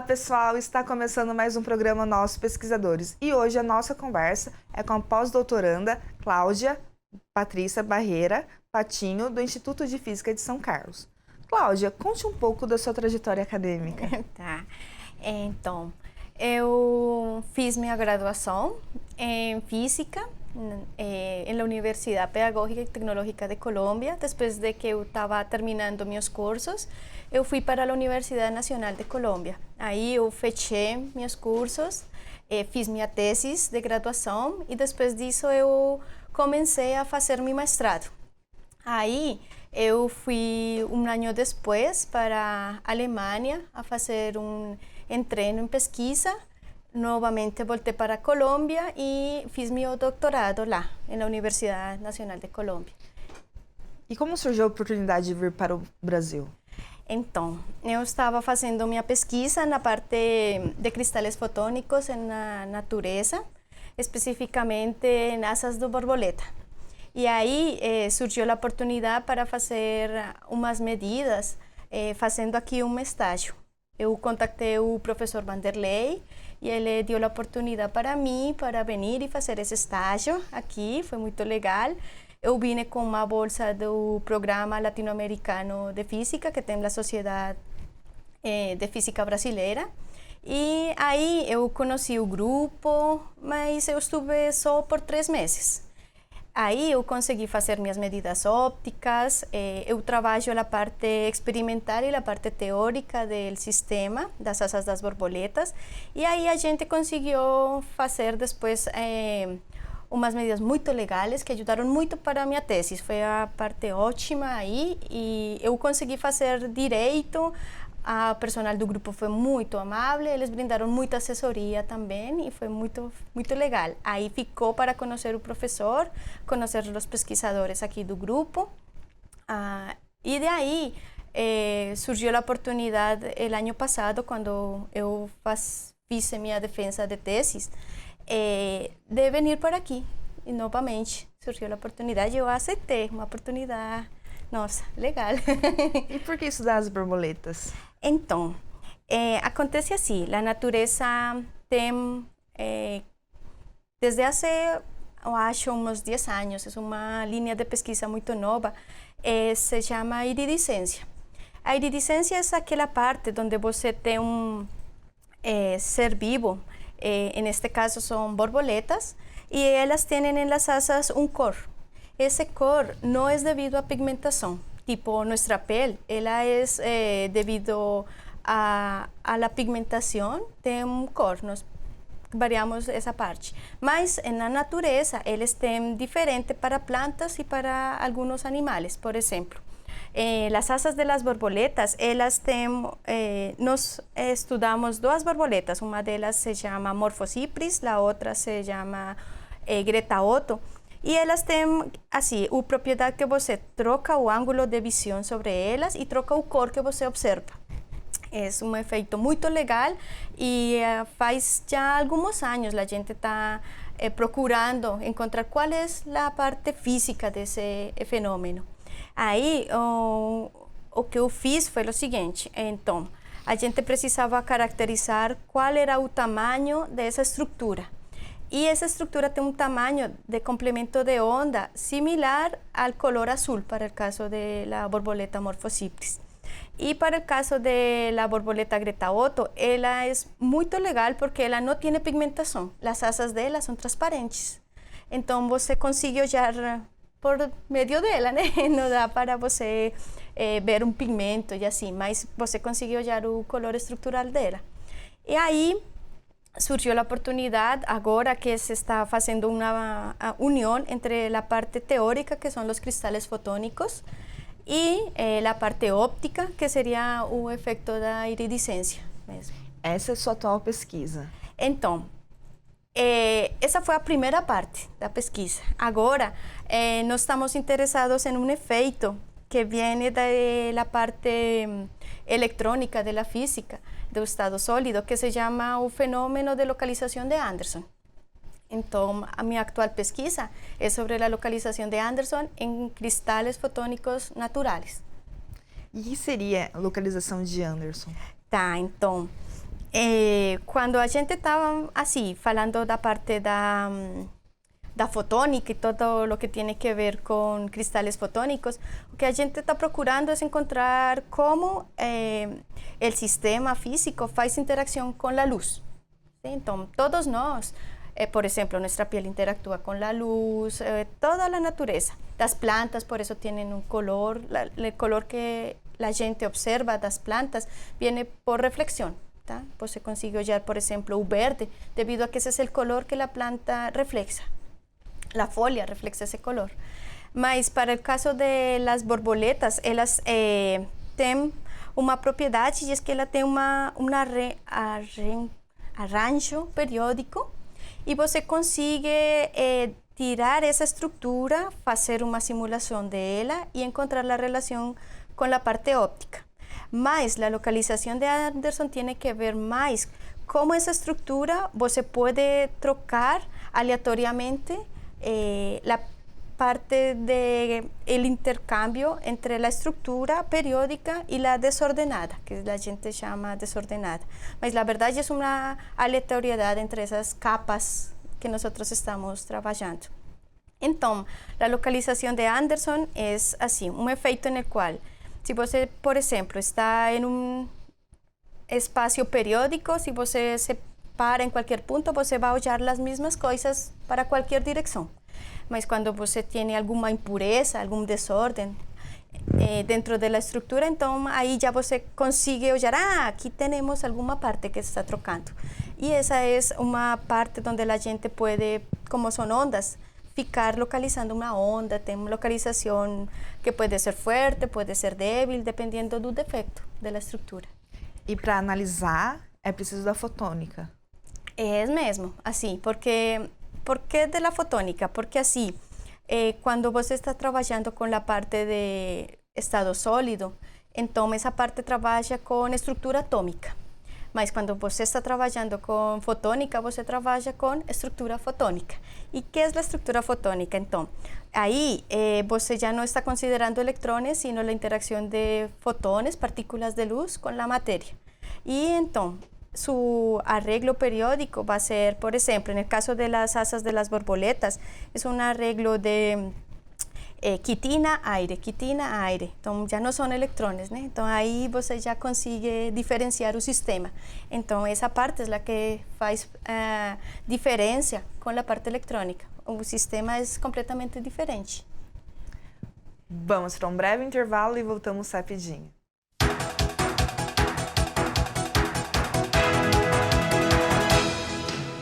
pessoal, está começando mais um programa Nossos Pesquisadores e hoje a nossa conversa é com a pós-doutoranda Cláudia Patrícia Barreira Patinho, do Instituto de Física de São Carlos. Cláudia, conte um pouco da sua trajetória acadêmica. Tá. Então, eu fiz minha graduação em Física na Universidade Pedagógica e Tecnológica de Colômbia. Depois de que eu estava terminando meus cursos, eu fui para a Universidade Nacional de Colômbia. Aí eu fechei meus cursos, fiz minha tese de graduação e depois disso eu comecei a fazer meu mestrado. Aí eu fui um ano depois para a Alemanha a fazer treino em pesquisa. Novamente voltei para a Colômbia e fiz meu doutorado lá, na Universidade Nacional de Colômbia. E como surgiu a oportunidade de vir para o Brasil? Então, eu estava fazendo minha pesquisa na parte de cristais fotônicos na natureza, especificamente nas asas de borboleta. E aí surgiu a oportunidade para fazer umas medidas, fazendo aqui um estágio. Eu contactei o professor Vanderlei e ele deu a oportunidade para mim para vir e fazer esse estágio aqui, foi muito legal. Eu vim com uma bolsa do Programa Latino-Americano de Física, que tem a Sociedade de Física Brasileira. E aí eu conheci o grupo, mas eu estive só por 3 meses. Aí eu consegui fazer minhas medidas ópticas, eu trabalho a parte experimental e a parte teórica do sistema das asas das borboletas, e aí a gente conseguiu fazer depois umas medidas muito legais que ajudaram muito para a minha tese. Foi a parte ótima aí e eu consegui fazer direito. A personal do grupo foi muito amável, eles brindaram muita assessoria também e foi muito legal. Aí ficou para conhecer o professor, conhecer os pesquisadores aqui do grupo. E daí surgiu a oportunidade o ano passado, quando eu fiz minha defesa de tesis, de vir para aqui. E novamente surgiu a oportunidade, eu aceitei uma oportunidade. Nossa, legal. E por que estudar as borboletas? Então, acontece assim, a natureza tem, desde eu acho, uns 10 anos, é uma linha de pesquisa muito nova, se chama iridescência. A iridescência é aquela parte onde você tem um ser vivo, neste caso são borboletas, e elas têm nas asas cor. Esse cor não é devido à pigmentação, tipo nossa pele, ela é devido a la pigmentação, tem cor, nós variamos essa parte. Mas na natureza, eles têm diferente para plantas e para alguns animais, por exemplo. As asas das borboletas, elas têm, nós estudamos 2 borboletas, uma delas se chama Morphocypris, a outra se chama Greta Otto. E elas têm, assim, a propriedade que você troca o ângulo de visão sobre elas e troca o cor que você observa. É um efeito muito legal e faz já alguns anos a gente está procurando encontrar qual é a parte física desse fenômeno. Aí, o que eu fiz foi o seguinte, então, a gente precisava caracterizar qual era o tamanho dessa estrutura. E essa estrutura tem um tamanho de complemento de onda similar ao color azul, para o caso da borboleta Morphocypris. E para o caso da borboleta Greta Otto, ela é muito legal porque ela não tem pigmentação. As asas dela são transparentes. Então você consegue olhar por meio dela, né? Não dá para você ver um pigmento e assim, mas você consegue olhar o color estrutural dela. E aí surgiu a oportunidade, agora que se está fazendo uma união entre a parte teórica, que são os cristais fotônicos, e a parte óptica, que seria o efeito da iridescência mesmo. Essa é a sua atual pesquisa? Então, essa foi a primeira parte da pesquisa. Agora, nós estamos interessados em um efeito que vem da parte eletrônica da física, do estado sólido, que se chama o fenômeno de localização de Anderson. Então, a minha atual pesquisa é sobre a localização de Anderson em cristais fotônicos naturais. E o que seria a localização de Anderson? Tá, então, Quando a gente estava assim, falando da parte da fotônica e todo o que tem que ver com cristais fotônicos, o que a gente está procurando é encontrar como o sistema físico faz interação com a luz. ¿Sí? Então, todos nós, por exemplo, nossa pele interactúa com a luz, toda a natureza. As plantas, por isso, têm color, o color que a gente observa das plantas viene por reflexión. ¿Tá? Você consigue olhar, por exemplo, o verde, devido a que esse é o color que a planta reflexa. A folha reflexa esse color. Mas para o caso de las borboletas, elas têm uma propriedade, e é que ela tem arranjo periódico, e você consegue tirar essa estrutura, fazer uma simulação dela e encontrar a relação com a parte óptica. Mas a localização de Anderson tem que ver mais como essa estrutura você pode trocar aleatoriamente a parte do intercâmbio entre a estrutura periódica e a desordenada, que a gente chama desordenada. Mas na verdade é uma aleatoriedade entre essas capas que nós estamos trabalhando. Então, a localização de Anderson é assim, um efeito no qual, se você, por exemplo, está em espaço periódico, se você se para em qualquer ponto, você vai olhar as mesmas coisas para qualquer direção. Mas quando você tem alguma impureza, algum desordem dentro da estrutura, então aí já você consegue olhar, aqui temos alguma parte que está trocando. E essa é uma parte onde a gente pode, como são ondas, ficar localizando uma onda, tem uma localização que pode ser forte, pode ser débil, dependendo do defeito da estrutura. E para analisar, é preciso da fotônica. É mesmo, assim, por que da fotônica? Porque assim, quando você está trabalhando com a parte de estado sólido, então essa parte trabalha com estrutura atômica. Mas quando você está trabalhando com fotônica, você trabalha com estrutura fotônica. E o que é a estrutura fotônica? Então, aí você já não está considerando eletrões, sino a interação de fotões, partículas de luz, com a matéria. E então, su arreglo periódico va a ser, por ejemplo, en el caso de las asas de las borboletas, es un arreglo de quitina, aire. Então, já não são eletrões, né? Então, aí você já consegue diferenciar o sistema. Então, essa parte é a que faz diferença com a parte eletrônica. O sistema é completamente diferente. Vamos para um breve intervalo e voltamos rapidinho.